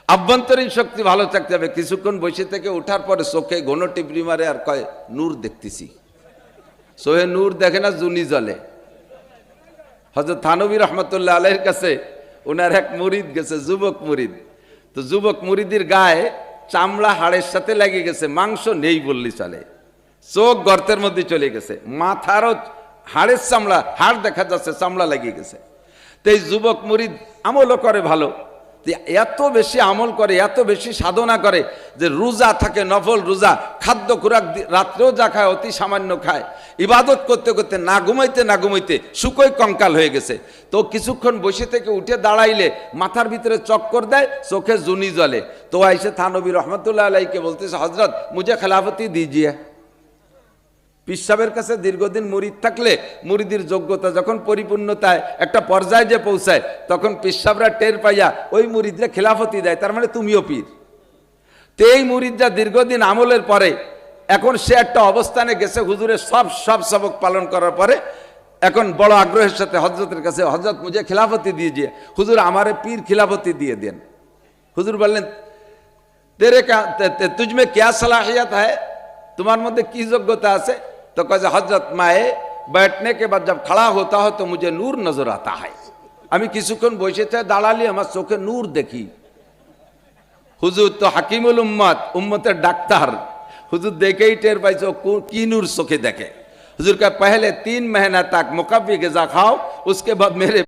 আভ্যন্তরীণ শক্তি ভালো থাকতে হবে। কিছুক্ষণ বসে থেকে ওঠার পরে চোখে ঘন টিপড়ি মারে আর কয় নূর দেখতেছি। সোহে নূর দেখে না, জুনি জ্বলে। হযরত থানবী রহমতুল্লাহ আলাইহির কাছে ওনার এক মুরিদ গেছে, যুবক মুরিদ। তো যুবক মুরিদের গায়ে চামড়া হাড়ের সাথে লেগে গেছে, মাংস নেই বললি চলে, চোখ গর্তের মধ্যে চলে গেছে, মাথারও হাড়ের চামড়া, হাড় দেখা যাচ্ছে, চামড়া লেগে গেছে। তো এই যুবক মুরিদ আমলও করে ভালো, এত বেশি আমল করে, এত বেশি সাধনা করে যে রোজা থাকে, নফল রোজা, খাদ্য খোরাক রাত্রেও যা খায় অতি সামান্য খায়, ইবাদত করতে করতে না ঘুমাইতে শুকোয় কঙ্কাল হয়ে গেছে। তো কিছুক্ষণ বসে থেকে উঠে দাঁড়াইলে মাথার ভিতরে চক্কর দেয়, চোখে জুনি জ্বলে। তো আইসে থানবী রহমতুল্লাহ আলাইহিকে বলতেছে, হযরত মুঝে খেলাফতি দিজিয়ে। পীর সাহেবের কাছে দীর্ঘদিন মুরিদ থাকলে মুরিদের যোগ্যতা যখন পরিপূর্ণতায় একটা পর্যায়ে যে পৌঁছায়, তখন পীর সাহেবরা টের পাইয়া ওই মুরিদরা খেলাফতি দেয়, তার মানে তুমিও পীর। তো এই মুরিদরা দীর্ঘদিন আমলের পরে এখন সে একটা অবস্থানে গেছে, হুজুরের সব সবক পালন করার পরে এখন বড় আগ্রহের সাথে হযরতের কাছে, হযরত মুঝে খেলাফতি দিজিয়ে, হুজুর আমারে পীর খেলাফতি দিয়ে দেন। হুজুর বললেন, তুজমে ক্যা সলাহিয়ত है, তোমার মধ্যে কি যোগ্যতা আছে? तो कहे हजरत मैं बैठने के बाद जब खड़ा होता हो तो मुझे नूर नजर आता है। আমি কিছুক্ষণ বসেছে দাঁড়ালি আমার চোখে নূর দেখি। হুজুর তো হাকিমুল উম্মত, উম্মতের ডাক্তার, হুজুর দেখেই টের পাইছো কি নূর চোখে দেখে। হুজুর का पहले 3 महीना तक मुकव्वी ग़िज़ा खाओ, उसके बाद मेरे